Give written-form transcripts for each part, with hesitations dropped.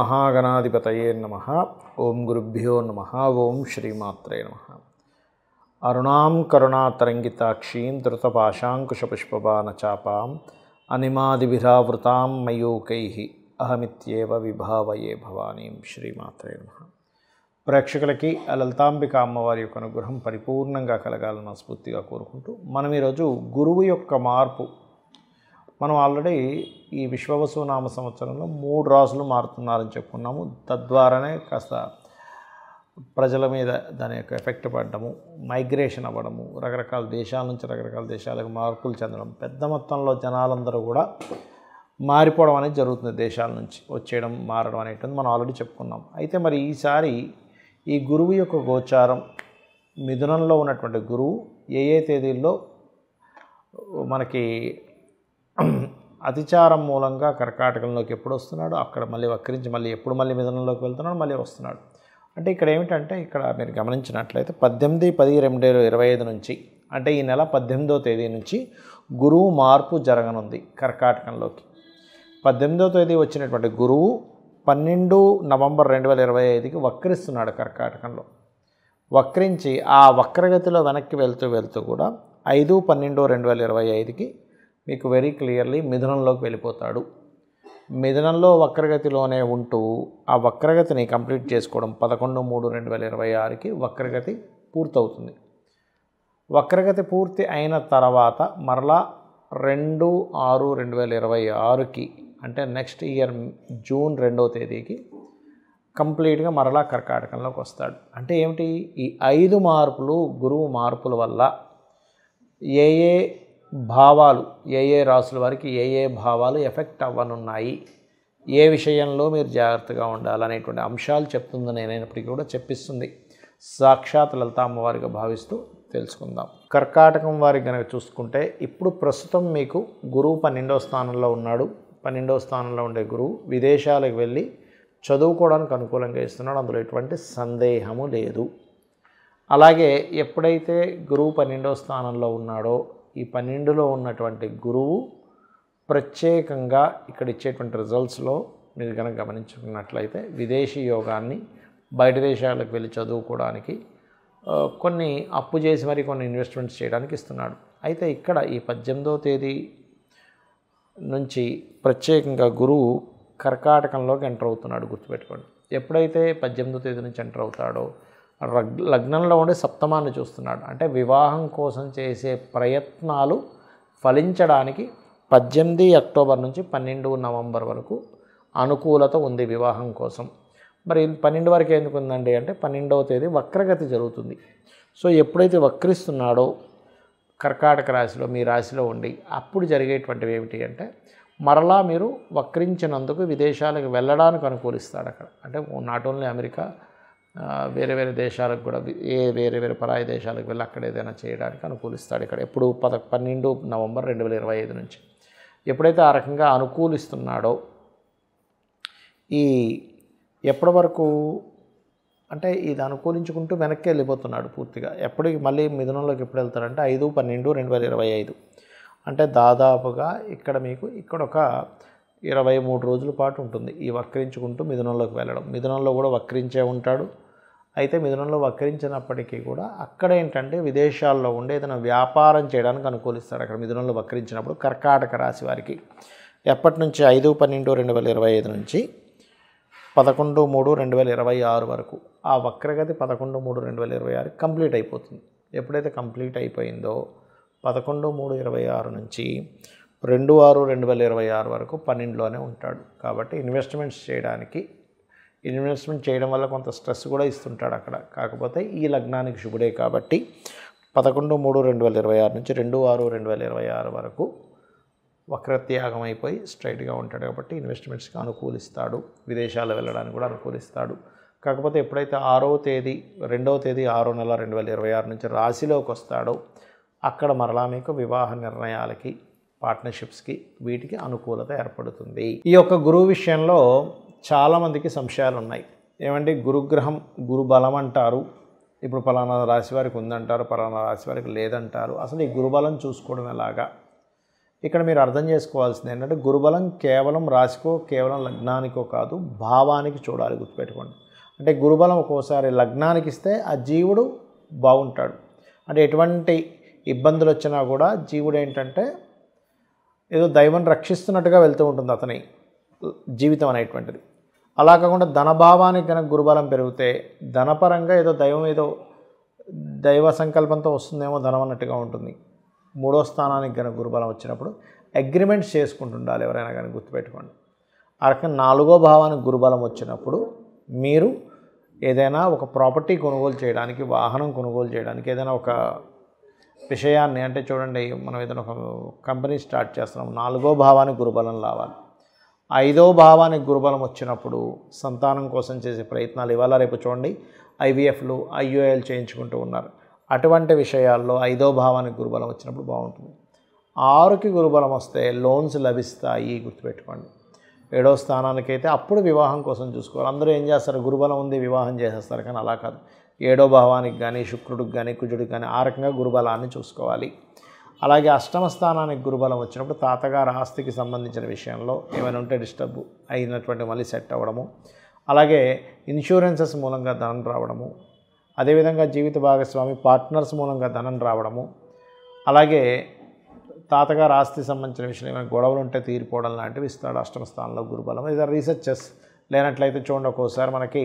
మహాగణాధిపతయే నమః. ఓం గురుభ్యో నమః. ఓం శ్రీమాత్రే నమః. అరుణాం కరుణాతరంగితాక్షీం ధృతపాశాంకుశపుష్పబాణచాపాం అనిమాదిభిరావృతాం మయూకైః అహమిత్యేవ విభావయే భవానీం. శ్రీమాత్రే నమః. ప్రేక్షకులకి లలితాంబిక అమ్మవారి యొక్క అనుగ్రహం పరిపూర్ణంగా కలగాలని మనస్ఫూర్తిగా కోరుకుంటూ మనం ఈరోజు గురువు యొక్క మార్పు, మనం ఆల్రెడీ ఈ విశ్వవసు నామ సంవత్సరంలో 3 రాసులు మారుతున్నారని చెప్పుకున్నాము. తద్వారానే కాస్త ప్రజల మీద దాని యొక్క ఎఫెక్ట్ పడడము, మైగ్రేషన్ అవ్వడము, రకరకాల దేశాల నుంచి రకరకాల దేశాలకు మార్పులు చెందడం, పెద్ద మొత్తంలో జనాలందరూ కూడా మారిపోవడం అనేది జరుగుతుంది. దేశాల నుంచి వచ్చేయడం, మారడం అనేటువంటి మనం ఆల్రెడీ చెప్పుకున్నాం. అయితే మరి ఈసారి ఈ గురువు యొక్క గోచారం, మిథునంలో ఉన్నటువంటి గురువు ఏ తేదీల్లో మనకి అతిచారం మూలంగా కర్కాటకంలోకి ఎప్పుడు వస్తున్నాడు, అక్కడ మళ్ళీ వక్రించి మళ్ళీ ఎప్పుడు మళ్ళీ మిథునంలోకి వెళ్తున్నాడు, మళ్ళీ వస్తున్నాడు. అంటే ఇక్కడ ఏమిటంటే, ఇక్కడ మీరు గమనించినట్లయితే 18/10/2025 నుంచి, అంటే ఈ నెల 18వ తేదీ నుంచి గురువు మార్పు జరగనుంది కర్కాటకంలోకి. 18వ తేదీ వచ్చినటువంటి గురువు 12 నవంబర్ 2025కి వక్రిస్తున్నాడు కర్కాటకంలో. వక్రించి ఆ వక్రగతిలో వెనక్కి వెళ్తూ కూడా 5/12/2025కి మీకు వెరీ క్లియర్లీ మిథునంలోకి వెళ్ళిపోతాడు. మిథునంలో వక్రగతిలోనే ఉంటూ ఆ వక్రగతిని కంప్లీట్ చేసుకోవడం 11/3/2026కి వక్రగతి పూర్తవుతుంది. వక్రగతి పూర్తి అయిన తర్వాత మరలా 2/6/2026కి, అంటే నెక్స్ట్ ఇయర్ జూన్ 2వ తేదీకి కంప్లీట్గా మరలా కర్కాటకంలోకి వస్తాడు. అంటే ఏమిటి, ఈ 5 మార్పులు, గురువు మార్పుల వల్ల ఏ భావాలు, ఏ రాసుల వారికి ఏ భావాలు ఎఫెక్ట్ అవ్వనున్నాయి, ఏ విషయంలో మీరు జాగ్రత్తగా ఉండాలనేటువంటి అంశాలు చెప్తుంది. నేనైనప్పటికీ కూడా చెప్పిస్తుంది సాక్షాత్ లలిత అమ్మవారిగా భావిస్తూ తెలుసుకుందాం. కర్కాటకం వారికి కనుక చూసుకుంటే, ఇప్పుడు ప్రస్తుతం మీకు గురువు 12వ స్థానంలో ఉన్నాడు. 12వ స్థానంలో ఉండే గురువు విదేశాలకు వెళ్ళి చదువుకోవడానికి అనుకూలంగా ఇస్తున్నాడు. అందులో ఎటువంటి సందేహము లేదు. అలాగే ఎప్పుడైతే గురువు 12వ స్థానంలో ఉన్నాడో, ఈ 12లో ఉన్నటువంటి గురువు ప్రత్యేకంగా ఇక్కడ ఇచ్చేటువంటి రిజల్ట్స్లో మీరు కనుక గమనించుకున్నట్లయితే విదేశీ యోగాన్ని, బయట దేశాలకు వెళ్ళి చదువుకోవడానికి, కొన్ని అప్పు చేసి మరి కొన్ని ఇన్వెస్ట్మెంట్స్ చేయడానికి ఇస్తున్నాడు. అయితే ఇక్కడ ఈ 18వ తేదీ నుంచి ప్రత్యేకంగా గురువు కర్కాటకంలోకి ఎంటర్ అవుతున్నాడు. గుర్తుపెట్టుకోండి, ఎప్పుడైతే 18వ తేదీ నుంచి ఎంటర్ అవుతాడో లగ్నంలో ఉండే సప్తమాన్ని చూస్తున్నాడు. అంటే వివాహం కోసం చేసే ప్రయత్నాలు ఫలించడానికి 18 అక్టోబర్ నుంచి 12 నవంబర్ వరకు అనుకూలత ఉంది వివాహం కోసం. మరి 12 వరకు ఎందుకు ఉందండి అంటే, 12వ తేదీ వక్రగతి జరుగుతుంది. సో ఎప్పుడైతే వక్రిస్తున్నాడో కర్కాటక రాశిలో, మీ రాశిలో ఉండి, అప్పుడు జరిగేటువంటివి ఏమిటి అంటే, మరలా మీరు వక్రించినందుకు విదేశాలకు వెళ్ళడానికి అనుకూలిస్తాడు అక్కడ. అంటే నాట్ ఓన్లీ అమెరికా, వేరే దేశాలకు కూడా, వేరే పరాయి దేశాలకు వెళ్ళి అక్కడ ఏదైనా చేయడానికి అనుకూలిస్తాడు ఇక్కడ. ఎప్పుడు 12 నవంబర్ 2025 నుంచి ఎప్పుడైతే ఆ రకంగా అనుకూలిస్తున్నాడో, ఈ ఎప్పటి వరకు అంటే ఇది అనుకూలించుకుంటూ వెనక్కి వెళ్ళిపోతున్నాడు పూర్తిగా. ఎప్పటికి మళ్ళీ మిథునంలోకి ఎప్పుడు వెళ్తాడంటే 5/12/2025. అంటే దాదాపుగా ఇక్కడ మీకు ఇక్కడ ఒక 23 రోజుల పాటు ఉంటుంది ఈ వక్రించుకుంటూ మిథునంలోకి వెళ్ళడం. మిథునంలో కూడా వక్రించే ఉంటాడు. అయితే మిథునంలో వక్రించినప్పటికీ కూడా అక్కడ ఏంటంటే విదేశాల్లో ఉండే ఏదైనా వ్యాపారం చేయడానికి అనుకూలిస్తాడు అక్కడ మిథునంలో వక్రించినప్పుడు. కర్కాటక రాశి వారికి ఎప్పటి నుంచి 5/12/2025 నుంచి 11/3/2026 వరకు ఆ వక్రగతి 11/3/2026 కంప్లీట్ అయిపోతుంది. ఎప్పుడైతే కంప్లీట్ అయిపోయిందో 11/3/26 నుంచి 2/6/2026 వరకు 12లోనే ఉంటాడు. కాబట్టి ఇన్వెస్ట్మెంట్ చేయడం వల్ల కొంత స్ట్రెస్ కూడా ఇస్తుంటాడు అక్కడ. కాకపోతే ఈ లగ్నానికి శుభుడే కాబట్టి 11/3/2026 నుంచి 2/6/2026 వరకు వక్రత్యాగం అయిపోయి స్ట్రైట్గా ఉంటాడు. కాబట్టి ఇన్వెస్ట్మెంట్స్కి అనుకూలిస్తాడు, విదేశాలు వెళ్ళడానికి కూడా అనుకూలిస్తాడు. కాకపోతే ఎప్పుడైతే 2వ తేదీ 6వ నెల 2026 నుంచి రాశిలోకి వస్తాడో, అక్కడ మరలా మీకు వివాహ నిర్ణయాలకి, పార్ట్నర్షిప్స్కి, వీటికి అనుకూలత ఏర్పడుతుంది. ఈ యొక్క గురువు విషయంలో చాలామందికి సంశయాలు ఉన్నాయి. ఏమంటే గురుగ్రహం, గురు బలం అంటారు, ఇప్పుడు పలానా రాశి వారికి ఉందంటారు, పలానా రాశి వారికి లేదంటారు. అసలు ఈ గురుబలం చూసుకోవడం ఎలాగా, ఇక్కడ మీరు అర్థం చేసుకోవాల్సింది ఏంటంటే గురుబలం కేవలం రాశికో కేవలం లగ్నానికో కాదు, భావానికి చూడాలి, గుర్తుపెట్టుకోండి. అంటే గురుబలం ఒక్కోసారి లగ్నానికి ఇస్తే ఆ జీవుడు బాగుంటాడు, అంటే ఎటువంటి ఇబ్బందులు వచ్చినా కూడా జీవుడు ఏంటంటే ఏదో దైవం రక్షిస్తున్నట్టుగా వెళ్తూ ఉంటుంది అతని జీవితం అనేటువంటిది. అలా కాకుండా ధనభావానికి కనుక గురుబలం పెరిగితే ధనపరంగా ఏదో దైవం ఏదో దైవ సంకల్పంతో వస్తుందేమో ధనం అన్నట్టుగా ఉంటుంది. 3వ స్థానానికి కనుక గురుబలం వచ్చినప్పుడు అగ్రిమెంట్స్ చేసుకుంటుండాలి ఎవరైనా కానీ, గుర్తుపెట్టుకోండి. ఆ రకంగా 4వ భావానికి గురుబలం వచ్చినప్పుడు మీరు ఏదైనా ఒక ప్రాపర్టీ కొనుగోలు చేయడానికి, వాహనం కొనుగోలు చేయడానికి, ఏదైనా ఒక విషయాన్ని అంటే చూడండి, మనం ఏదైనా ఒక కంపెనీ స్టార్ట్ చేస్తున్నాం, 4వ భావానికి గురుబలం రావాలి. 5వ భావానికి గురుబలం వచ్చినప్పుడు సంతానం కోసం చేసే ప్రయత్నాలు, ఇవాళ రేపు చూడండి IVFలు IUIలు చేయించుకుంటూ ఉన్నారు. అటువంటి విషయాల్లో 5వ భావానికి గురుబలం వచ్చినప్పుడు బాగుంటుంది. 6కి గురుబలం వస్తే లోన్స్ లభిస్తాయి, గుర్తుపెట్టుకోండి. 7వ స్థానానికి అయితే అప్పుడు వివాహం కోసం చూసుకోవాలి. అందరూ ఏం చేస్తారు, గురుబలం ఉంది వివాహం చేసేస్తారు, కానీ అలా కాదు. 7వ భావానికి కానీ శుక్రుడికి కానీ కుజుడికి కానీ ఆ రకంగా గురుబలాన్ని చూసుకోవాలి. అలాగే 8వ స్థానానికి గురుబలం వచ్చినప్పుడు తాతగారు ఆస్తికి సంబంధించిన విషయంలో ఏమైనా ఉంటే డిస్టర్బ్ అయినటువంటి మళ్ళీ సెట్ అవ్వడము, అలాగే ఇన్సూరెన్సెస్ మూలంగా ధనం రావడము, అదేవిధంగా జీవిత భాగస్వామి పార్ట్నర్స్ మూలంగా ధనం రావడము, అలాగే తాతగారు ఆస్తి సంబంధించిన విషయంలో ఏమైనా గొడవలు ఉంటే తీరిపోవడం లాంటివి ఇస్తాడు 8వ స్థానంలో గురుబలం. ఇది రీసెర్చెస్ లేనట్లయితే చూడండి, ఒక్కోసారి మనకి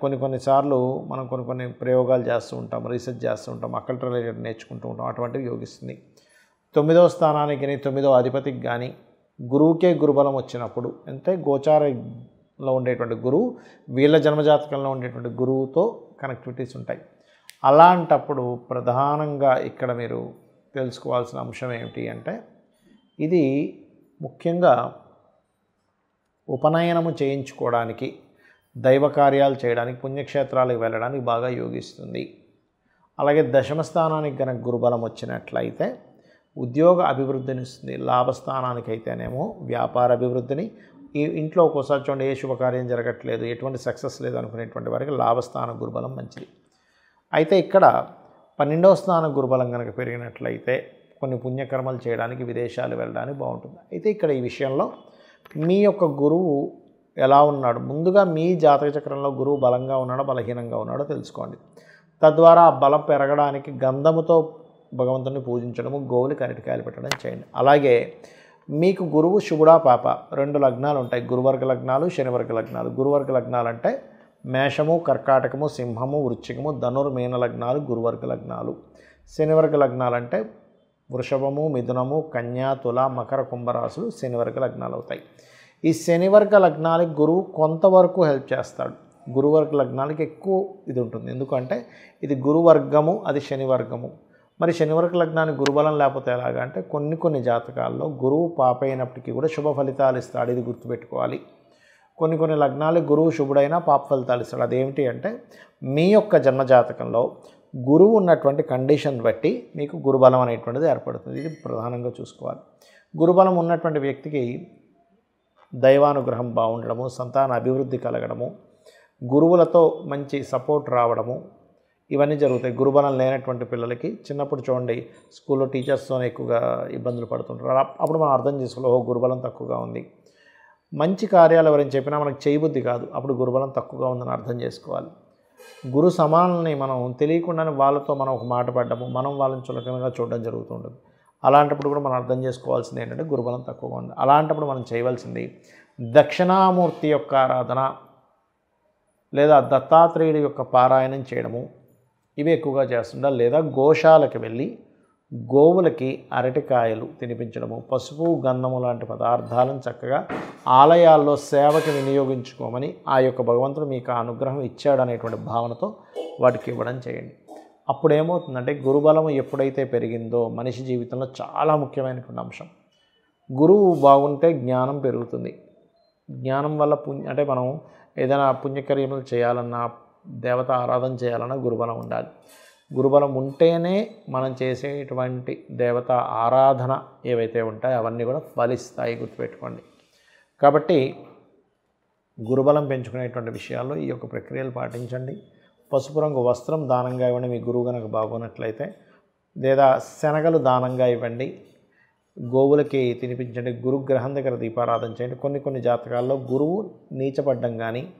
కొన్నిసార్లు మనం కొన్ని ప్రయోగాలు చేస్తూ ఉంటాం, రీసెర్చ్ చేస్తూ ఉంటాం, అక్కల్ట్ రిలేటెడ్ నేర్చుకుంటూ ఉంటాం, అటువంటివి యోగిస్తుంది. 9వ స్థానానికి 9వ అధిపతికి కానీ గురువుకే గురుబలం వచ్చినప్పుడు, అంటే గోచారంలో ఉండేటువంటి గురువు వీళ్ళ జన్మజాతకంలో ఉండేటువంటి గురువుతో కనెక్టివిటీస్ ఉంటాయి. అలాంటప్పుడు ప్రధానంగా ఇక్కడ మీరు తెలుసుకోవాల్సిన అంశం ఏమిటి అంటే, ఇది ముఖ్యంగా ఉపనయనము చేయించుకోవడానికి, దైవ కార్యాలు చేయడానికి, పుణ్యక్షేత్రాలకు వెళ్ళడానికి బాగా యోగిస్తుంది. అలాగే 10వ స్థానానికి కనుక గురుబలం వచ్చినట్లయితే ఉద్యోగ అభివృద్ధిని ఇస్తుంది. లాభస్థానానికి అయితేనేమో వ్యాపార అభివృద్ధిని, ఈ ఇంట్లో ఒక్కోసారి చూడండి ఏ శుభకార్యం జరగట్లేదు, ఎటువంటి సక్సెస్ లేదు అనుకునేటువంటి వారికి లాభస్థాన గురుబలం మంచిది. అయితే ఇక్కడ 12వ స్థాన గురుబలం కనుక పెరిగినట్లయితే కొన్ని పుణ్యకర్మలు చేయడానికి, విదేశాలు వెళ్ళడానికి బాగుంటుంది. అయితే ఇక్కడ ఈ విషయంలో మీ యొక్క గురువు ఎలా ఉన్నాడు, ముందుగా మీ జాతక చక్రంలో గురువు బలంగా ఉన్నాడో బలహీనంగా ఉన్నాడో తెలుసుకోండి. తద్వారా ఆ బలం పెరగడానికి గంధముతో భగవంతుని పూజించడము, గోవులకి అరటికాయలు పెట్టడం చేయండి. అలాగే మీకు గురువు శుభుడా పాప 2 లగ్నాలు ఉంటాయి, గురువర్గ లగ్నాలు, శనివర్గ లగ్నాలు. గురువర్గ లగ్నాలు అంటే మేషము, కర్కాటకము, సింహము, వృశ్చికము, ధనుర్మీన లగ్నాలు గురువర్గ లగ్నాలు. శనివర్గ లగ్నాలు అంటే వృషభము, మిథునము, కన్యా, తుల, మకర, కుంభరాశులు శనివర్గ లగ్నాలు అవుతాయి. ఈ శనివర్గ లగ్నాలకి గురువు కొంతవరకు హెల్ప్ చేస్తాడు, గురువర్గ లగ్నాలకి ఎక్కువ ఇది ఉంటుంది. ఎందుకంటే ఇది గురువర్గము, అది శనివర్గము. మరి శనివర్గ లగ్నానికి గురుబలం లేకపోతే ఎలాగా అంటే కొన్ని జాతకాల్లో గురువు పాప అయినప్పటికీ కూడా శుభ ఫలితాలు ఇస్తాడు, ఇది గుర్తుపెట్టుకోవాలి. కొన్ని లగ్నాలకు గురువు శుభుడైనా పాప ఫలితాలు ఇస్తాడు. అదేమిటి అంటే మీ యొక్క జన్మజాతకంలో గురువు ఉన్నటువంటి కండిషన్ బట్టి మీకు గురుబలం అనేటువంటిది ఏర్పడుతుంది. ఇది ప్రధానంగా చూసుకోవాలి. గురుబలం ఉన్నటువంటి వ్యక్తికి దైవానుగ్రహం బాగుండడము, సంతాన అభివృద్ధి కలగడము, గురువులతో మంచి సపోర్ట్ రావడము, ఇవన్నీ జరుగుతాయి. గురుబలం లేనటువంటి పిల్లలకి చిన్నప్పుడు చూడండి స్కూల్లో టీచర్స్తోనే ఎక్కువగా ఇబ్బందులు పడుతుంటారు. అప్పుడు మనం అర్థం చేసుకోవాలి, గురుబలం తక్కువగా ఉంది. మంచి కార్యాలు ఎవరైనా చెప్పినా మనకు చేయబుద్ధి కాదు, అప్పుడు గురుబలం తక్కువగా ఉందని అర్థం చేసుకోవాలి. గురు సమానుల్ని మనం తెలియకుండానే వాళ్ళతో మనం ఒక మాట పడ్డము, మనం వాళ్ళని చులకనగా చూడడం జరుగుతూ ఉంటుంది. అలాంటప్పుడు కూడా మనం అర్థం చేసుకోవాల్సింది ఏంటంటే గురుబలం తక్కువగా ఉంది. అలాంటప్పుడు మనం చేయవలసింది దక్షిణామూర్తి యొక్క ఆరాధన లేదా దత్తాత్రేయుడి యొక్క పారాయణం చేయడము, ఇవి ఎక్కువగా చేస్తుండాలి. లేదా గోశాలకు వెళ్ళి గోవులకి అరటికాయలు తినిపించడము, పసుపు, గంధము లాంటి పదార్థాలను చక్కగా ఆలయాల్లో సేవకి వినియోగించుకోమని ఆ యొక్క భగవంతుడు మీకు ఆ అనుగ్రహం ఇచ్చాడనేటువంటి భావనతో వాటికి ఇవ్వడం చేయండి. అప్పుడు ఏమవుతుందంటే గురుబలం ఎప్పుడైతే పెరిగిందో మనిషి జీవితంలో చాలా ముఖ్యమైనటువంటి అంశం. గురువు బాగుంటే జ్ఞానం పెరుగుతుంది. జ్ఞానం వల్ల అంటే మనం ఏదైనా పుణ్యకార్యములు చేయాలన్నా, దేవత ఆరాధన చేయాలన్నా గురుబలం ఉండాలి. గురుబలం ఉంటేనే మనం చేసేటువంటి దేవత ఆరాధన ఏవైతే ఉంటాయో అవన్నీ కూడా ఫలిస్తాయి, గుర్తుపెట్టుకోండి. కాబట్టి గురుబలం పెంచుకునేటువంటి విషయాల్లో ఈ యొక్క ప్రక్రియలు పాటించండి. పసుపు రంగు వస్త్రం దానంగా ఇవ్వండి మీ గురువు కనుక బాగున్నట్లయితే, లేదా శనగలు దానంగా ఇవ్వండి. గోవులకి తినిపించండి, గురుగ్రహం దగ్గర దీపారాధన చేయండి. కొన్ని జాతకాల్లో గురువు నీచపడ్డం కానీ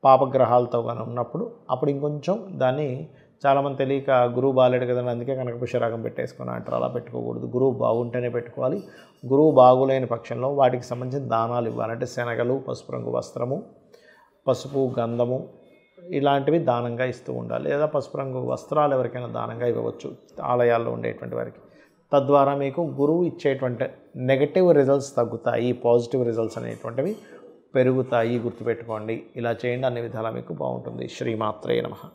పాపగ్రహాలతో కానీ ఉన్నప్పుడు అప్పుడు ఇంకొంచెం దాన్ని చాలామంది తెలియక గురువు బాలేడు కదండి అందుకే కనకపుష్యరాగం పెట్టేసుకుని అంటారు. అలా పెట్టుకోకూడదు. గురువు బాగుంటేనే పెట్టుకోవాలి. గురువు బాగులేని పక్షంలో వాటికి సంబంధించిన దానాలు ఇవ్వాలి. అంటే శనగలు, పసుపు రంగు వస్త్రము, పసుపు గంధము ఇలాంటివి దానంగా ఇస్తూ ఉండాలి. లేదా పసుపు రంగు వస్త్రాలు ఎవరికైనా దానంగా ఇవ్వవచ్చు ఆలయాల్లో ఉండేటువంటి వారికి. తద్వారా మీకు గురువు ఇచ్చేటువంటి నెగటివ్ రిజల్ట్స్ తగ్గుతాయి, పాజిటివ్ రిజల్ట్స్ అనేటువంటివి పెరుగుతాయి. గుర్తుపెట్టుకోండి. ఇలా చేయండి, అన్ని విధాలా మీకు బాగుంటుంది. శ్రీమాత్రే నమః.